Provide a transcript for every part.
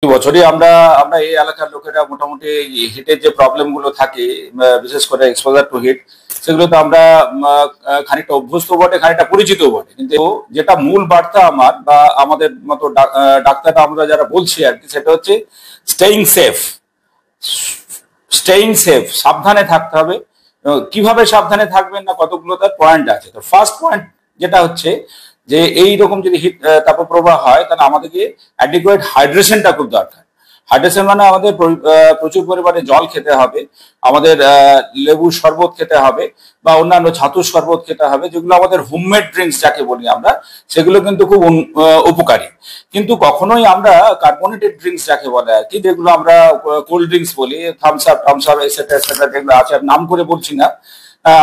বছরই আমরা আমরা এই এলাকার লোকেরা মোটামুটি হিটের যে প্রবলেম গুলো থাকে, বিশেষ করে এক্সপোজার টু হিট, সেগুলো তো আমরা খানিকটা অভ্যস্ত বটে, খানিকটা পরিচিত বটে। কিন্তু যেটা মূল বার্তা আমার বা আমাদের মতো ডাক্তাররা আমরা যারা বলছি আর কি, সেটা হচ্ছে স্টেইং সেফ। স্টেইং সেফ, সাবধানে থাকতে হবে। কিভাবে সাবধানে থাকবেন না, কতগুলো তার পয়েন্ট আছে। তো ফার্স্ট পয়েন্ট যেটা হচ্ছে যে এই রকম যদি হিট তাপপ্রবাহ হয়, তাহলে আমাদেরকে অ্যাডিকুয়েট হাইড্রেশনটা খুব দরকার। হাইড্রেশন মানে আমাদের প্রচুর পরিমাণে জল খেতে হবে, আমাদের লেবুর শরবত খেতে হবে বা অন্যান্য ছাতুর শরবত খেতে হবে, যেগুলো আমাদের হোমমেড ড্রিঙ্কস যাকে বলি আমরা, সেগুলো কিন্তু খুব উপকারী। কিন্তু কখনোই আমরা কার্বনেটেড ড্রিঙ্কস যাকে বলে আর কি, যেগুলো আমরা কোল্ড ড্রিঙ্কস বলি, থামস আপ এটসেট্রা এটসেট্রা, যেগুলো আছে, নাম করে বলছি না,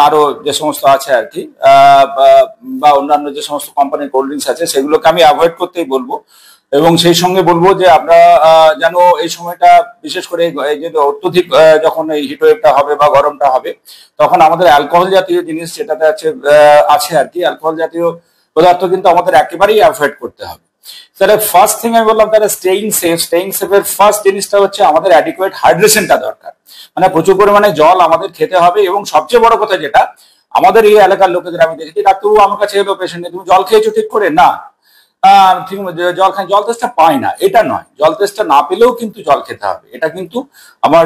আরো যে সমস্ত আছে আর কি, বা অন্যান্য যে সমস্ত কোম্পানির কোল্ড ড্রিঙ্কস আছে, সেগুলোকে আমি অ্যাভয়েড করতেই বলবো। এবং সেই সঙ্গে বলবো যে আমরা যেন এই সময়টা, বিশেষ করে এই যে অত্যধিক যখন এই হিটওয়েভটা হবে বা গরমটা হবে, তখন আমাদের অ্যালকোহল জাতীয় জিনিস যেটাতে আছে আর কি, অ্যালকোহল জাতীয় পদার্থ কিন্তু আমাদের একেবারেই অ্যাভয়েড করতে হবে। তাহলে ফার্স্ট থিং আমি বললাম, তাহলে স্টেইং সেফ। স্টেইং সেফের ফার্স্ট জিনিসটা হচ্ছে আমাদের অ্যাডিকুয়েট হাইড্রেশনটা দরকার, মানে প্রচুর পরিমাণে জল আমাদের খেতে হবে। এবং সবচেয়ে বড় কথা যেটা, আমাদের এই এলাকার লোকেদের আমি দেখেছি, ডাক্তারবাবু আমার কাছে এলো পেশেন্ট, তুমি জল খেয়েছো ঠিক করে? না, ঠিক জল তেষ্টা পায় না, এটা নয়। জল তেষ্টা না পেলেও কিন্তু জল খেতে হবে। এটা কিন্তু আমার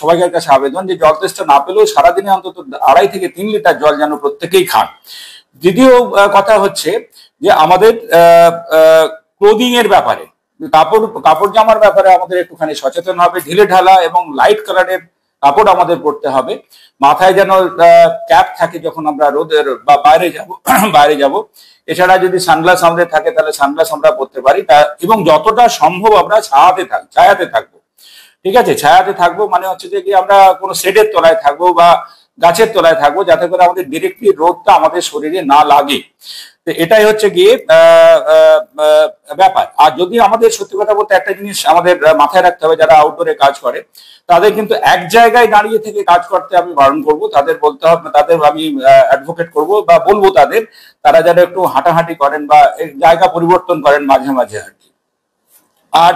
সবাইকার কাছে আবেদন যে জল তেষ্টা না পেলেও সারাদিনে অন্তত 2.5 থেকে 3 লিটার জল যেন প্রত্যেকেই খান। দ্বিতীয় কথা হচ্ছে যে আমাদের ক্লোদিং এর ব্যাপারে, কাপড় জামার ব্যাপারে আমাদের একটুখানি সচেতন হবে। ঢিলে ঢালা এবং লাইট কালারের কাপড় আমাদের পরতে হবে। মাথায় যেন ক্যাপ থাকে যখন আমরা রোদের বা বাইরে যাব বাইরে যাব। এছাড়া যদি সানগ্লাস আমাদের থাকে, তাহলে সানগ্লাস আমরা পরতে পারি। এবং যতটা সম্ভব আমরা ছায়াতে থাকবো। ঠিক আছে, ছায়াতে থাকবো মানে হচ্ছে যে কি, আমরা কোনো শেডের তলায় থাকবো বা গাছের তলায় থাকবো, যাতে করে আমাদের ডিরেক্টলি রোদটা আমাদের শরীরে না লাগে। তো এটাই হচ্ছে গিয়ে ব্যাপার। আর যদি আমাদের সত্যি কথা বলতে একটা জিনিস আমাদের মাথায় রাখতে হবে, যারা আউটডোরে কাজ করে, তাদের কিন্তু এক জায়গায় দাঁড়িয়ে থেকে কাজ করতে আমি বারণ করব। তাদের বলতে হবে, তাদের আমি অ্যাডভোকেট করব বা বলবো তারা যেন একটু হাঁটাহাঁটি করেন বা জায়গা পরিবর্তন করেন মাঝে মাঝে আর কি। আর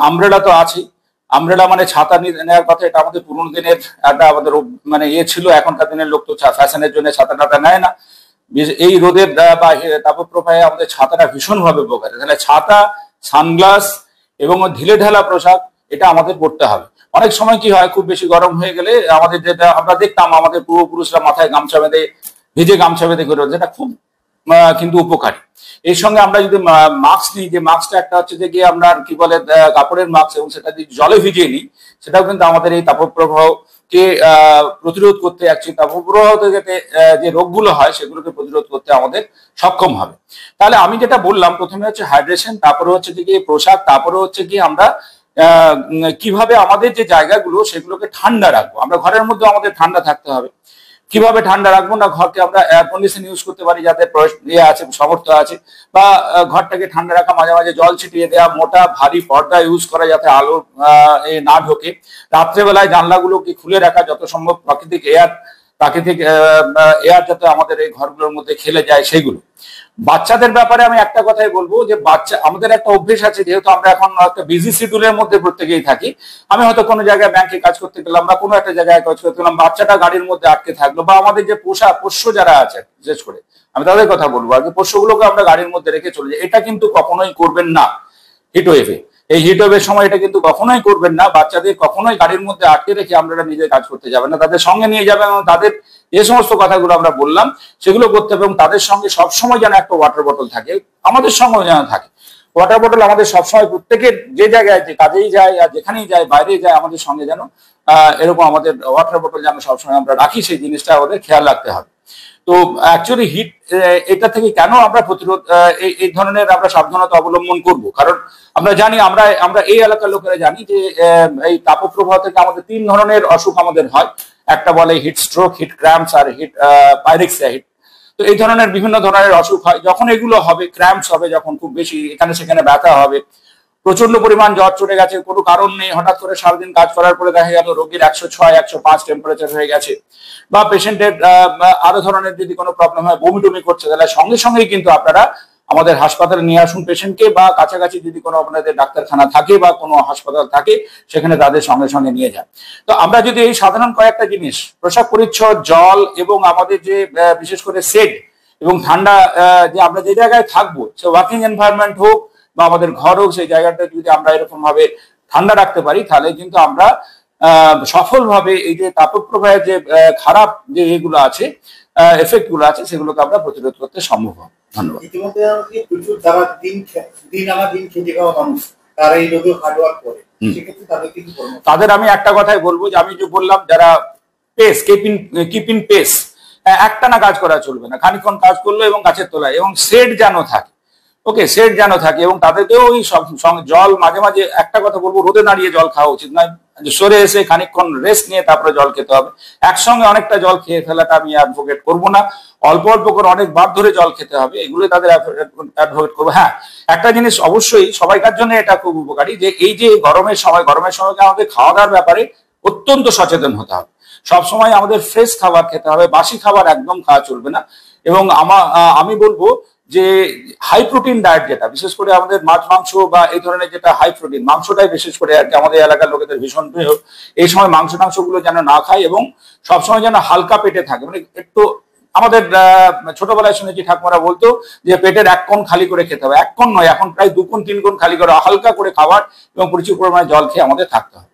আমব্রেলা তো আছেই। আমব্রেলা মানে ছাতা নেওয়ার কথা, এটা আমাদের পুরোনো দিনের একটা আমাদের মানে ছিল। এখনকার দিনের লোক তো ফ্যাশনের জন্য ছাতা টাতা নেয় না। এই রোদের বা তাপপ্রবাহে আমাদের ছাতাটা ভীষণভাবে উপকারী। তাহলে ছাতা, সানগ্লাস এবং ঢিলে ঢালা পোশাক, এটা আমাদের পরতে হবে। অনেক সময় কি হয়, খুব বেশি গরম হয়ে গেলে আমাদের, যেটা আমরা দেখতাম আমাদের পূর্বপুরুষরা মাথায় গামছা বেঁধে, ভিজে গামছা বেঁধে করে, যেটা খুব কিন্তু উপকারী। এর সঙ্গে আমরা যদি মাস্ক নিই, যে মাস্কটা একটা হচ্ছে যে গিয়ে আমরা কি বলে কাপড়ের মাস্ক, এবং সেটা যদি জলে ভিজিয়ে নিই, সেটাও কিন্তু আমাদের এই তাপপ্রবাহকে প্রতিরোধ করতে, অ্যাকচুয়ালি তাপপ্রবাহ থেকে যে রোগগুলো হয় সেগুলোকে প্রতিরোধ করতে আমাদের সক্ষম হবে। তাহলে আমি যেটা বললাম, প্রথমে হচ্ছে হাইড্রেশন, তারপরে হচ্ছে যে গিয়ে পোশাক, তারপরে হচ্ছে কি আমরা কিভাবে আমাদের যে জায়গাগুলো সেগুলোকে ঠান্ডা রাখবো। আমরা ঘরের মধ্যে আমাদের ঠান্ডা থাকতে হবে। কিভাবে ঠান্ডা রাখবো না, ঘরকে আমরা এয়ার কন্ডিশন ইউজ করতে পারি, যাদের আছে, সামর্থ্য আছে, বা ঘরটাকে ঠান্ডা রাখা, মাঝে মাঝে জল ছিটিয়ে দেওয়া, মোটা ভারী পর্দা ইউজ করা যাতে আলো না ঢোকে। রাত্রেবেলায় জানলাগুলোকে খুলে রাখা, যত সম্ভব প্রাকৃতিক এয়ার যাতে আমাদের এই ঘরগুলোর মধ্যে খেলে যায় সেগুলো। বাচ্চাদের ব্যাপারে আমি একটা কথাই বলবো, যে আমাদের একটা অভ্যেস আছে, যেহেতু আমরা এখন একটা বিজি শিডিউলের মধ্যে প্রত্যেকেই থাকি। আমি হয়তো কোনো জায়গায় ব্যাংকে কাজ করতে গেলাম বা কোনো একটা জায়গায় কাজ করতে গেলাম, বাচ্চাটা গাড়ির মধ্যে আটকে থাকলো, বা আমাদের যে পোষ্য যারা আছে, বিশেষ করে আমি তাদের কথা বলবো আর কি, পোষ্যগুলোকে আমরা গাড়ির মধ্যে রেখে চলে যাই। এটা কিন্তু কখনোই করবেন না হিটওয়েভে। এই হিটওয়েভের সময় এটা কিন্তু কখনোই করবেন না। বাচ্চাদের কখনোই গাড়ির মধ্যে আটকে রেখে আপনারা নিজে কাজ করতে যাবেন না, তাদের সঙ্গে নিয়ে যাবেন এবং তাদের যে সমস্ত কথাগুলো আমরা বললাম সেগুলো করতে হবে। এবং তাদের সঙ্গে সবসময় যেন একটা ওয়াটার বোতল থাকে, আমাদের সঙ্গেও যেন থাকে। ওয়াটার বোতল আমাদের সবসময়, প্রত্যেকের যে জায়গায়, যে কাজেই যায় আর যেখানেই যায়, বাইরে যায়, আমাদের সঙ্গে যেন এরকম আমাদের ওয়াটার বোতল যেন সবসময় আমরা রাখি, সেই জিনিসটা আমাদের খেয়াল রাখতে হবে। তো অ্যাকচুয়ালি হিট, এটা থেকে কেন আমরা প্রতিরোধ, এই ধরনের আমরা সাবধানতা অবলম্বন করব, কারণ আমরা জানি, আমরা এই এলাকার লোকেরা জানি যে এই তাপপ্রবাহ থেকে আমাদের 3 ধরনের অসুখ আমাদের হয়। একটা বলে হিট স্ট্রোক, হিট ক্র্যাম্পস আর হিট পাইরেক্সিয়া হিট। তো এই ধরনের বিভিন্ন ধরনের অসুখ হয়। যখন এগুলো হবে, ক্র্যাম্পস হবে, যখন খুব বেশি এখানে সেখানে ব্যথা হবে, প্রচন্ড পরিমাণ জ্বর চলে গেছে, কোনো কারণ নেই, হঠাৎ করে সারাদিন কাজ করার পরে দেখা গেল রোগীর 106, 105 টেম্পারেচার হয়ে গেছে, বা পেশেন্টের আরো ধরনের যদি কোনো প্রবলেম হয়, বমি টমি করছে, তাহলে সঙ্গে সঙ্গেই কিন্তু আপনারা আমাদের হাসপাতালে নিয়ে আসুন পেশেন্টকে, বা কাছাকাছি যদি কোনো আপনাদের ডাক্তারখানা থাকে বা কোনো হাসপাতাল থাকে সেখানে তাদের সঙ্গে সঙ্গে নিয়ে যান। তো আমরা যদি এই সাধারণ কয়েকটা জিনিস, পোশাক পরিচ্ছদ, জল এবং আমাদের যে বিশেষ করে সেট এবং ঠান্ডা, যে আমরা যে জায়গায় থাকবো, সে ওয়ার্কিং এনভায়রনমেন্ট হোক বা আমাদের ঘর হোক, সেই জায়গাটা যদি আমরা এরকম ভাবে ঠান্ডা রাখতে পারি, তাহলে কিন্তু আমরা সফলভাবে এই যে তাপপ্রবাহের যে খারাপ যে এগুলো আছে, এফেক্ট গুলো আছে, সেগুলোকে আমরা প্রতিরোধ করতে সম্ভব হবে। ধন্যবাদ। ইতিমধ্যে প্রচুর যারা দিন আনা দিন খেটে খাওয়া মানুষ, তারা এই রোগে হার্ডওয়ার্ক করে, সেক্ষেত্রে তাদেরকে কি করবো? তাদের আমি একটা কথাই বলবো, যে আমি যে বললাম, যারা পেস কিপ ইন পেস, একটানা কাজ করা চলবে না, খানিকক্ষণ কাজ করলো এবং গাছের তলায়, এবং সেট যেন থাকে, ওকে, সেট যেন থাকে, এবং তাদেরকেও ওই জল মাঝে মাঝে, একটা কথা বলবো, রোদে দাঁড়িয়ে জল খাওয়া উচিত নয়, সরে এসে খানিকক্ষণ রেস্ট নিয়ে তারপরে জল খেতে হবে। একসঙ্গে অনেকটা জল খেয়ে ফেলাটা আমি অ্যাডভোকেট করবো না, অল্প অল্প করে অনেকবার ধরে জল খেতে হবে, এগুলো তাদের অ্যাডভোকেট করবো। হ্যাঁ, একটা জিনিস অবশ্যই সবাইকার জন্য এটা খুব উপকারী, যে এই যে গরমের সময় আমাদের খাওয়া দাওয়ার ব্যাপারে অত্যন্ত সচেতন হতে হবে। সবসময় আমাদের ফ্রেশ খাবার খেতে হবে, বাসি খাবার একদম খাওয়া চলবে না। এবং আমি বলবো যে হাই প্রোটিন ডায়েট, যেটা বিশেষ করে আমাদের মাছ মাংস বা এই ধরনের যেটা হাই প্রোটিন, মাংসটাই বিশেষ করে আর কি আমাদের এলাকার লোকেদের ভীষণ প্রিয়, এই সময় মাংস গুলো যেন না খায়, এবং সবসময় যেন হালকা পেটে থাকে। মানে একটু আমাদের ছোটবেলায় শুনেছি ঠাকুমারা বলতো যে পেটের 1 কোণ খালি করে খেতে হবে, 1 কোণ নয়, এখন প্রায় 2 কোণ 3 কোণ খালি করে হালকা করে খাবার এবং প্রচুর পরিমাণে জল খেয়ে আমাদের থাকতে হবে।